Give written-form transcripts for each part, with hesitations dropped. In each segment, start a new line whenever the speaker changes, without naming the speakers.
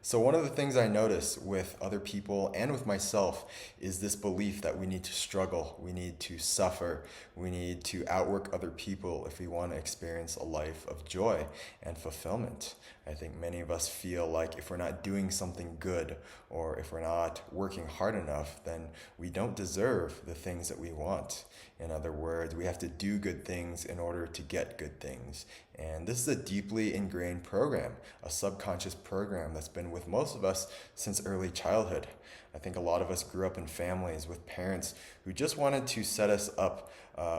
So, one of the things I notice with other people and with myself is this belief that we need to struggle, we need to suffer, we need to outwork other people if we want to experience a life of joy and fulfillment. I think many of us feel like if we're not doing something good or if we're not working hard enough, then we don't deserve the things that we want. In other words, we have to do good things in order to get good things. And this is a deeply ingrained program, a subconscious program that's been with most of us since early childhood. I think a lot of us grew up in families with parents who just wanted to set us up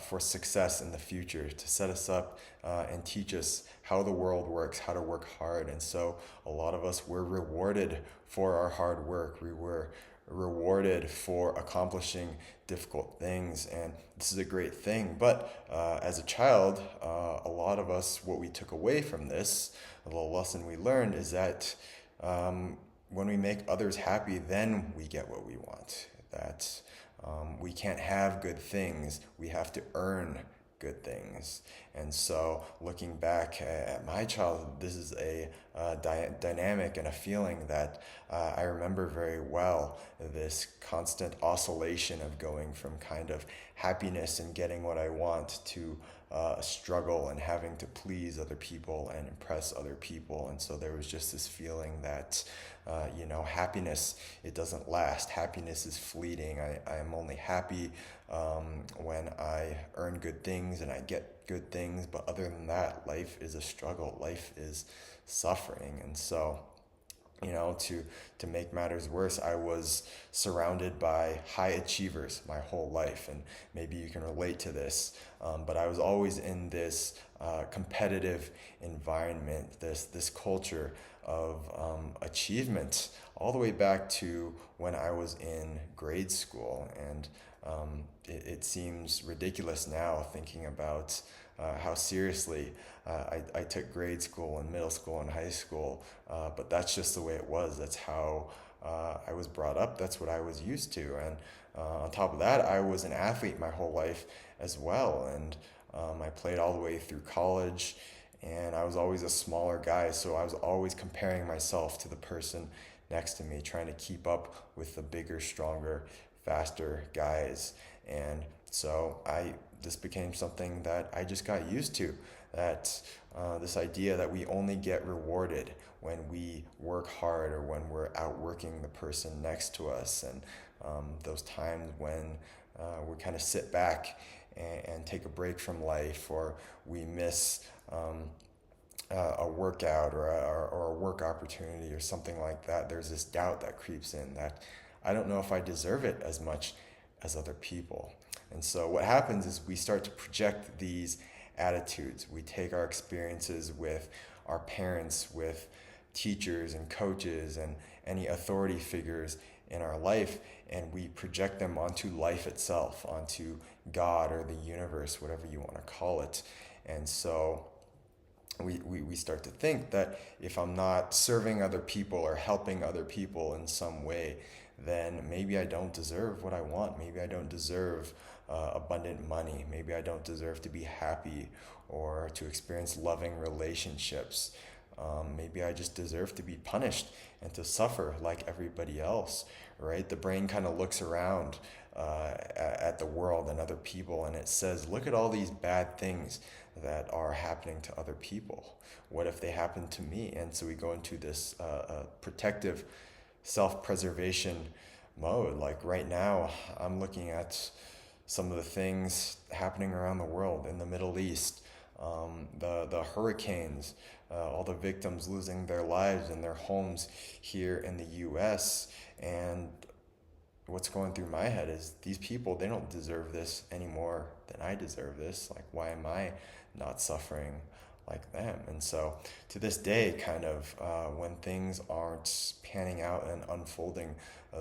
for success in the future, to set us up and teach us how the world works, how to work hard. And so a lot of us were rewarded for our hard work. We were rewarded for accomplishing difficult things, and this is a great thing. But as a child, a lot of us, what we took away from this, a little lesson we learned, is that when we make others happy, then we get what we want. That we can't have good things, we have to earn good things. And so, looking back at my childhood, this is a dynamic and a feeling that I remember very well. This constant oscillation of going from kind of happiness and getting what I want to struggle and having to please other people and impress other people. And so there was just this feeling that, happiness, it doesn't last. Happiness is fleeting. I am only happy when I earn good things and I get good things. But other than that, life is a struggle. Life is suffering. And so, to make matters worse, I was surrounded by high achievers my whole life, and maybe you can relate to this. But I was always in this competitive environment, this culture of achievement, all the way back to when I was in grade school, and it seems ridiculous now thinking about how seriously I took grade school and middle school and high school, but that's just the way it was. That's how I was brought up. That's what I was used to. And on top of that, I was an athlete my whole life as well. And I played all the way through college, and I was always a smaller guy, so I was always comparing myself to the person next to me, trying to keep up with the bigger, stronger, faster guys. And so this became something that I just got used to. That this idea that we only get rewarded when we work hard or when we're outworking the person next to us, and those times when we kind of sit back and take a break from life, or we miss a workout or a work opportunity or something like that. There's this doubt that creeps in that I don't know if I deserve it as much as other people. And so what happens is we start to project these attitudes. We take our experiences with our parents, with teachers and coaches and any authority figures in our life, and we project them onto life itself, onto God or the universe, whatever you want to call it. And so we start to think that if I'm not serving other people or helping other people in some way, then maybe I don't deserve what I want. Maybe I don't deserve abundant money. Maybe I don't deserve to be happy or to experience loving relationships. Maybe I just deserve to be punished and to suffer like everybody else, right? The brain kind of looks around at the world and other people, and it says, look at all these bad things that are happening to other people. What if they happen to me? And so we go into this protective self-preservation mode. Like right now, I'm looking at some of the things happening around the world in the Middle East, the hurricanes, all the victims losing their lives and their homes here in the U.S. And what's going through my head is these people, they don't deserve this any more than I deserve this. Like, why am I not suffering like them? And so to this day, kind of when things aren't panning out and unfolding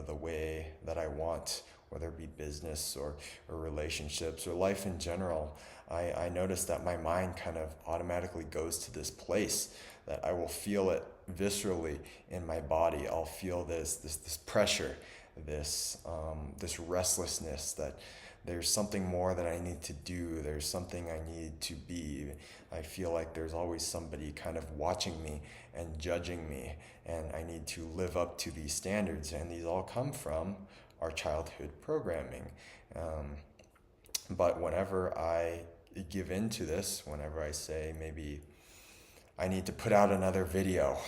the way that I want, whether it be business or relationships or life in general, I notice that my mind kind of automatically goes to this place that I will feel it viscerally in my body. I'll feel this pressure, this restlessness there's something more that I need to do. There's something I need to be. I feel like there's always somebody kind of watching me and judging me, and I need to live up to these standards. And these all come from our childhood programming. Um, but whenever I give in to this, whenever I say maybe I need to put out another video,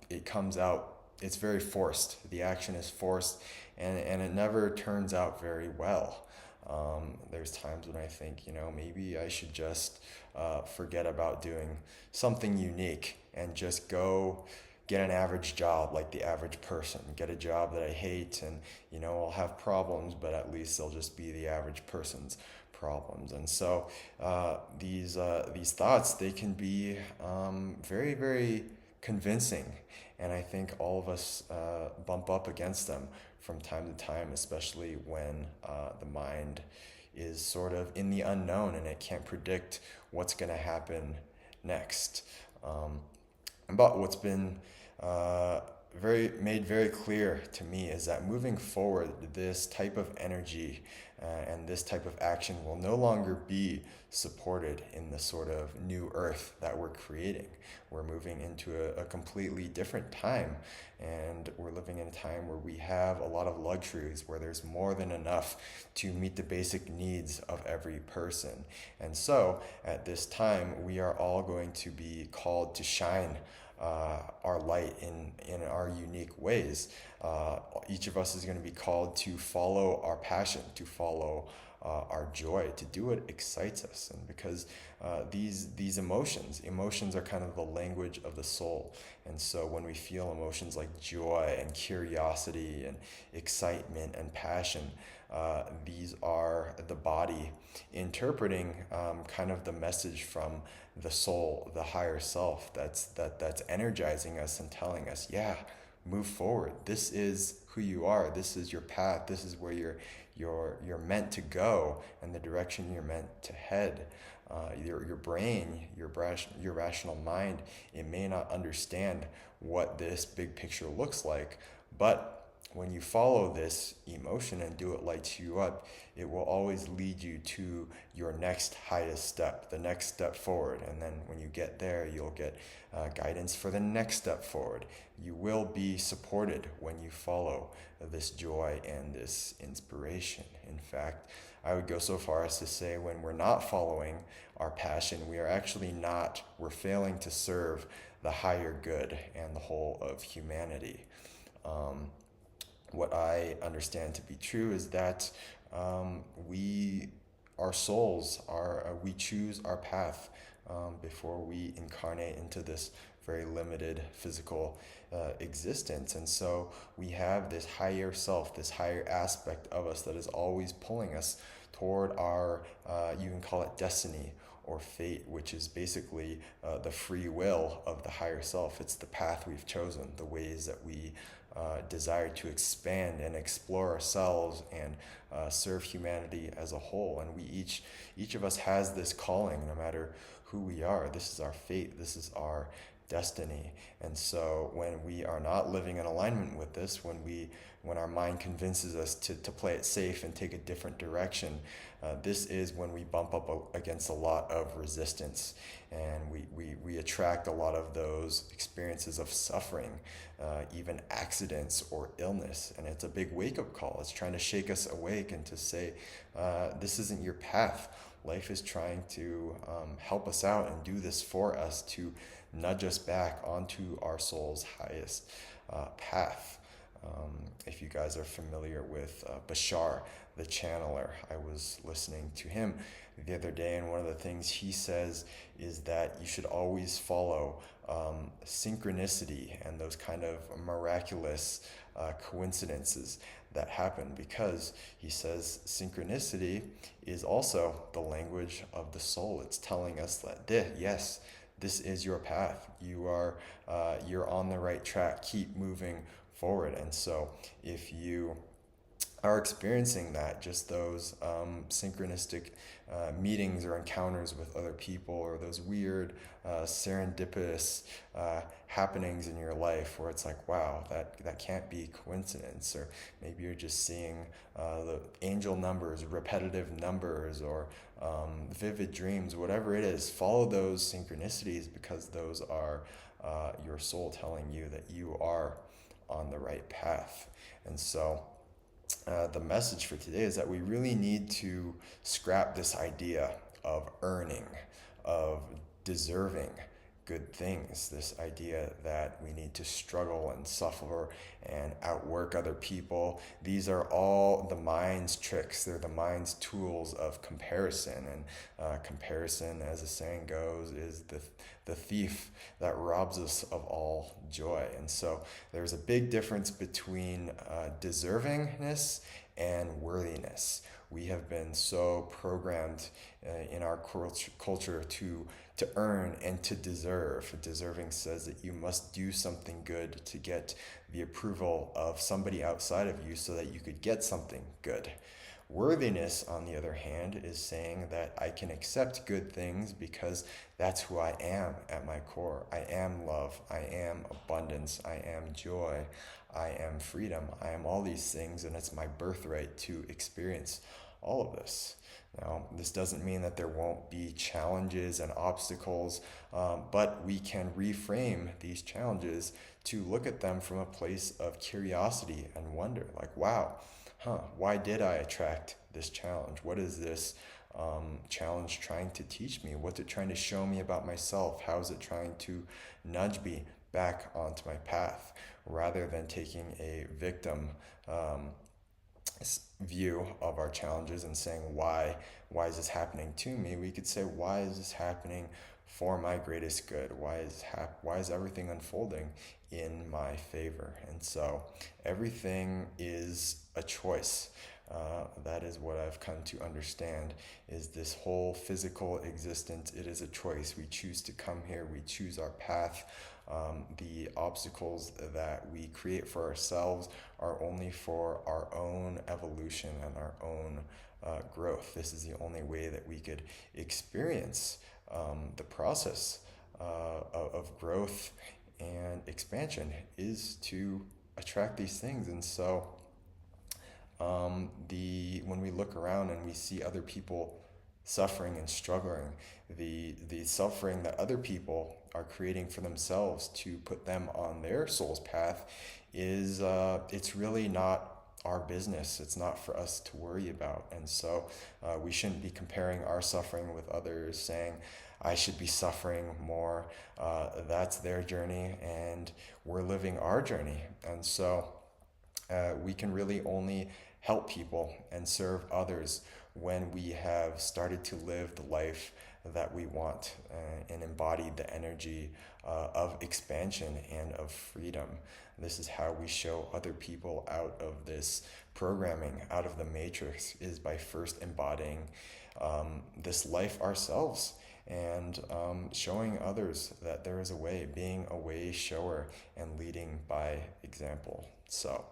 it comes out, it's very forced. The action is forced, and it never turns out very well. There's times when I think, maybe I should just forget about doing something unique and just go get an average job like the average person. Get a job that I hate, and I'll have problems, but at least they'll just be the average person's problems. And so these thoughts, they can be very, very convincing, and I think all of us bump up against them from time to time, especially when the mind is sort of in the unknown and it can't predict what's going to happen next. But what's been very clear to me is that moving forward, this type of energy and this type of action will no longer be supported in the sort of new earth that we're creating. We're moving into a completely different time, and we're living in a time where we have a lot of luxuries, where there's more than enough to meet the basic needs of every person. And so at this time, we are all going to be called to shine our light in our unique ways. Each of us is going to be called to follow our passion, to follow our joy, to do what excites us. And because these emotions are kind of the language of the soul. And so when we feel emotions like joy and curiosity and excitement and passion, these are the body interpreting kind of the message from the soul, the higher self, that's energizing us and telling us, yeah, move forward. This is who you are. This is your path. This is where you're meant to go, and the direction you're meant to head. Your brain, your rational mind, it may not understand what this big picture looks like, but when you follow this emotion and do what lights you up, it will always lead you to your next highest step, the next step forward. And then when you get there, you'll get guidance for the next step forward. You will be supported when you follow this joy and this inspiration. In fact, I would go so far as to say when we're not following our passion, we're failing to serve the higher good and the whole of humanity. What I understand to be true is that our souls, we choose our path before we incarnate into this very limited physical existence. And so we have this higher self, this higher aspect of us that is always pulling us toward our, you can call it destiny or fate, which is basically the free will of the higher self. It's the path we've chosen, the ways that we desire to expand and explore ourselves and serve humanity as a whole. And each of us has this calling, no matter who we are. This is our fate. This is our destiny. And so when we are not living in alignment with this, when our mind convinces us to play it safe and take a different direction, this is when we bump up against a lot of resistance, and we attract a lot of those experiences of suffering, even accidents or illness. And it's a big wake-up call. It's trying to shake us awake and to say, this isn't your path. Life is trying to help us out and do this for us, to nudge us back onto our soul's highest path. If you guys are familiar with Bashar, the channeler, I was listening to him the other day, and one of the things he says is that you should always follow synchronicity and those kind of miraculous coincidences that happen, because he says synchronicity is also the language of the soul. It's telling us that yes, this is your path. You're on the right track. Keep moving forward. And so if you are experiencing that, just those synchronistic meetings or encounters with other people, or those weird serendipitous happenings in your life where it's like, wow, that can't be coincidence. Or maybe you're just seeing the angel numbers, repetitive numbers, or vivid dreams, whatever it is. Follow those synchronicities, because those are your soul telling you that you are on the right path. And so the message for today is that we really need to scrap this idea of earning, of deserving good things, this idea that we need to struggle and suffer and outwork other people. These are all the mind's tricks. They're the mind's tools of comparison. And comparison, as the saying goes, is the thief that robs us of all joy. And so there's a big difference between deservingness and worthiness. We have been so programmed in our culture to earn and to deserve. Deserving says that you must do something good to get the approval of somebody outside of you so that you could get something good. Worthiness, on the other hand, is saying that I can accept good things because that's who I am at my core. I am love. I am abundance. I am joy. I am freedom. I am all these things, and it's my birthright to experience all of this. Now, this doesn't mean that there won't be challenges and obstacles, but we can reframe these challenges to look at them from a place of curiosity and wonder. Like, wow, why did I attract this challenge? What is this challenge trying to teach me? What's it trying to show me about myself? How is it trying to nudge me back onto my path? Rather than taking a victim view of our challenges and saying, why is this happening to me? We could say, why is this happening for my greatest good? Why is everything unfolding in my favor? And so everything is a choice. That is what I've come to understand, is this whole physical existence. It is a choice. We choose to come here. We choose our path. The obstacles that we create for ourselves are only for our own evolution and our own growth. This is the only way that we could experience the process of growth and expansion, is to attract these things. And so when we look around and we see other people suffering and struggling, the suffering that other people are creating for themselves to put them on their soul's path is it's really not our business. It's not for us to worry about. And so we shouldn't be comparing our suffering with others, saying, I should be suffering more. That's their journey, and we're living our journey. And so we can really only help people and serve others when we have started to live the life that we want and embody the energy of expansion and of freedom. This is how we show other people out of this programming, out of the matrix, is by first embodying this life ourselves, and showing others that there is a way, being a way shower and leading by example. So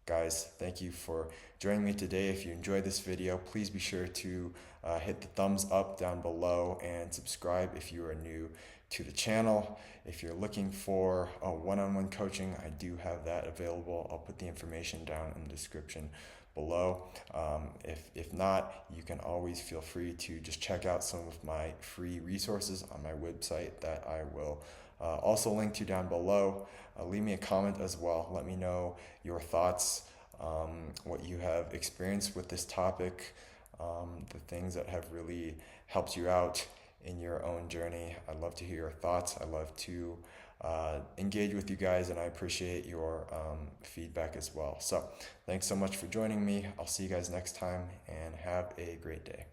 guys, thank you for joining me today. If you enjoyed this video, please be sure to hit the thumbs up down below and subscribe if you are new to the channel. If you're looking for a one-on-one coaching, I do have that available. I'll put the information down in the description below. If not, you can always feel free to just check out some of my free resources on my website that I will also link to down below. Leave me a comment as well. Let me know your thoughts, what you have experienced with this topic, the things that have really helped you out in your own journey. I'd love to hear your thoughts. I love to engage with you guys, and I appreciate your feedback as well. So thanks so much for joining me. I'll see you guys next time, and have a great day.